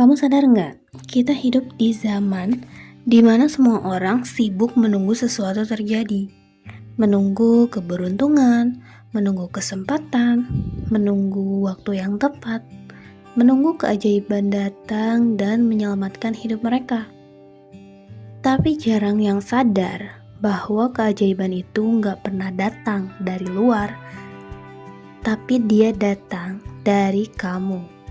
Kamu sadar nggak? Kita hidup di zaman di mana semua orang sibuk menunggu sesuatu terjadi. Menunggu keberuntungan, menunggu kesempatan, menunggu waktu yang tepat, menunggu keajaiban datang dan menyelamatkan hidup mereka. Tapi jarang yang sadar bahwa keajaiban itu nggak pernah datang dari luar, tapi dia datang dari kamu.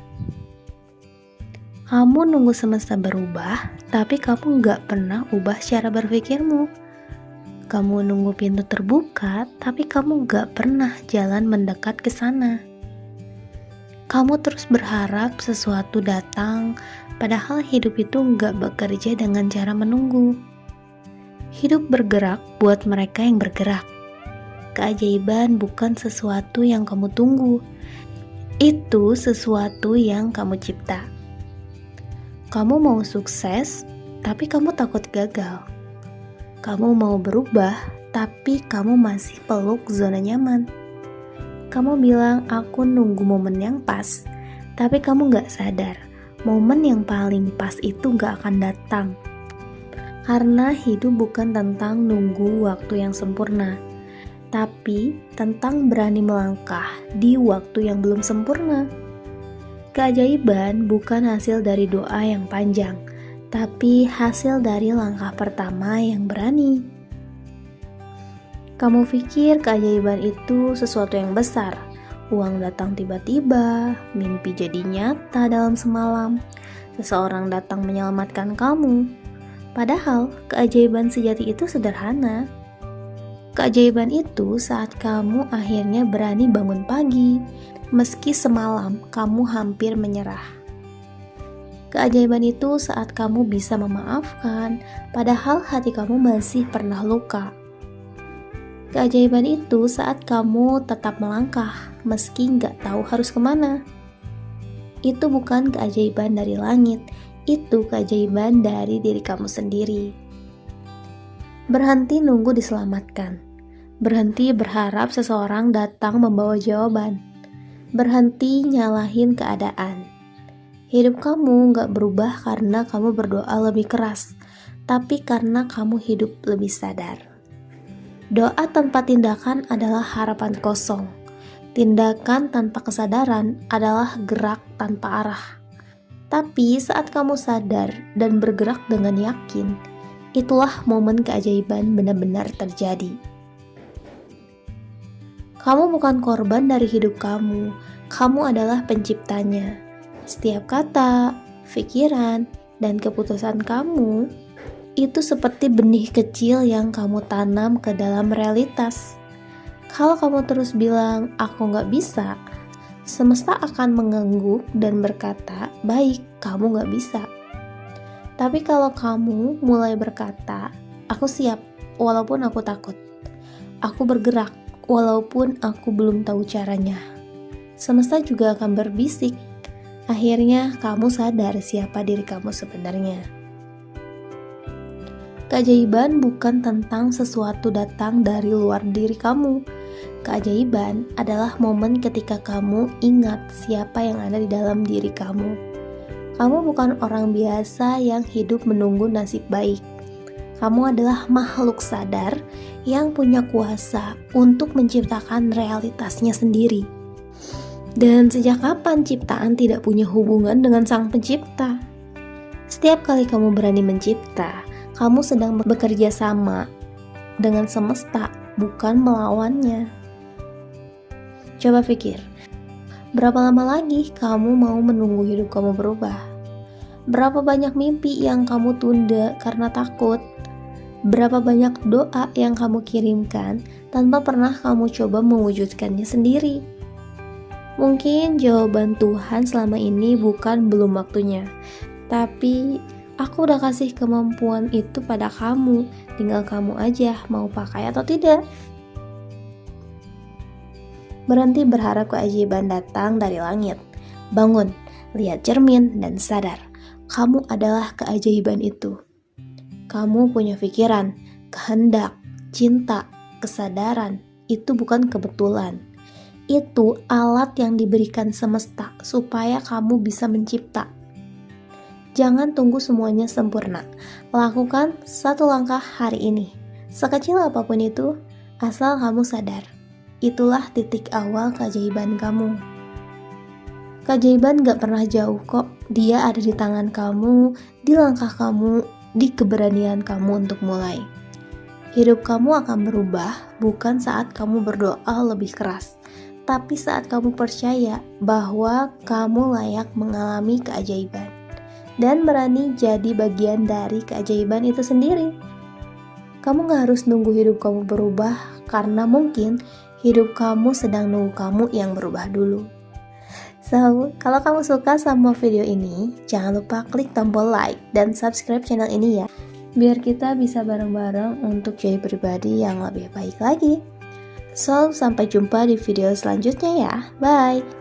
Kamu nunggu semesta berubah, tapi kamu gak pernah ubah cara berpikirmu. Kamu nunggu pintu terbuka, tapi kamu gak pernah jalan mendekat ke sana. Kamu terus berharap sesuatu datang, padahal hidup itu gak bekerja dengan cara menunggu. Hidup bergerak buat mereka yang bergerak. Keajaiban bukan sesuatu yang kamu tunggu, itu sesuatu yang kamu cipta. Kamu mau sukses, tapi kamu takut gagal. Kamu mau berubah, tapi kamu masih peluk zona nyaman. Kamu bilang, aku nunggu momen yang pas, tapi kamu gak sadar, momen yang paling pas itu gak akan datang. Karena hidup bukan tentang nunggu waktu yang sempurna, tapi tentang berani melangkah di waktu yang belum sempurna. Keajaiban bukan hasil dari doa yang panjang, tapi hasil dari langkah pertama yang berani. Kamu pikir keajaiban itu sesuatu yang besar, uang datang tiba-tiba, mimpi jadi nyata dalam semalam, seseorang datang menyelamatkan kamu. Padahal keajaiban sejati itu sederhana. Keajaiban itu saat kamu akhirnya berani bangun pagi, meski semalam kamu hampir menyerah. Keajaiban itu saat kamu bisa memaafkan, padahal hati kamu masih pernah luka. Keajaiban itu saat kamu tetap melangkah, meski nggak tahu harus kemana. Itu bukan keajaiban dari langit, itu keajaiban dari diri kamu sendiri. Berhenti nunggu diselamatkan. Berhenti berharap seseorang datang membawa jawaban. Berhenti nyalahin keadaan. Hidup kamu gak berubah karena kamu berdoa lebih keras, tapi karena kamu hidup lebih sadar. Doa tanpa tindakan adalah harapan kosong. Tindakan tanpa kesadaran adalah gerak tanpa arah. Tapi saat kamu sadar dan bergerak dengan yakin, itulah momen keajaiban benar-benar terjadi. Kamu bukan korban dari hidup kamu adalah penciptanya. Setiap kata, pikiran, dan keputusan kamu itu seperti benih kecil yang kamu tanam ke dalam realitas. Kalau kamu terus bilang, aku gak bisa, semesta akan mengangguk dan berkata, baik, kamu gak bisa. Tapi kalau kamu mulai berkata, aku siap, walaupun aku takut. Aku bergerak, walaupun aku belum tahu caranya. Semesta juga akan berbisik. Akhirnya kamu sadar siapa diri kamu sebenarnya. Keajaiban bukan tentang sesuatu datang dari luar diri kamu. Keajaiban adalah momen ketika kamu ingat siapa yang ada di dalam diri kamu. Kamu bukan orang biasa yang hidup menunggu nasib baik. Kamu adalah makhluk sadar yang punya kuasa untuk menciptakan realitasnya sendiri. Dan sejak kapan ciptaan tidak punya hubungan dengan sang pencipta? Setiap kali kamu berani mencipta, kamu sedang bekerja sama dengan semesta, bukan melawannya. Coba pikir, berapa lama lagi kamu mau menunggu hidup kamu berubah? Berapa banyak mimpi yang kamu tunda karena takut? Berapa banyak doa yang kamu kirimkan tanpa pernah kamu coba mewujudkannya sendiri? Mungkin jawaban Tuhan selama ini bukan belum waktunya, tapi aku udah kasih kemampuan itu pada kamu, tinggal kamu aja mau pakai atau tidak. Berhenti berharap keajaiban datang dari langit. Bangun, lihat cermin dan sadar, kamu adalah keajaiban itu. Kamu punya pikiran, kehendak, cinta, kesadaran. Itu bukan kebetulan. Itu alat yang diberikan semesta supaya kamu bisa mencipta. Jangan tunggu semuanya sempurna. Lakukan satu langkah hari ini. Sekecil apapun itu, asal kamu sadar. Itulah titik awal keajaiban kamu. Keajaiban gak pernah jauh kok. Dia ada di tangan kamu, di langkah kamu, di keberanian kamu untuk mulai. Hidup kamu akan berubah bukan saat kamu berdoa lebih keras, tapi saat kamu percaya bahwa kamu layak mengalami keajaiban dan berani jadi bagian dari keajaiban itu sendiri. Kamu gak harus nunggu hidup kamu berubah, karena mungkin hidup kamu sedang nunggu kamu yang berubah dulu. So, kalau kamu suka sama video ini, jangan lupa klik tombol like dan subscribe channel ini ya, biar kita bisa bareng-bareng untuk jadi pribadi yang lebih baik lagi. So, sampai jumpa di video selanjutnya ya. Bye!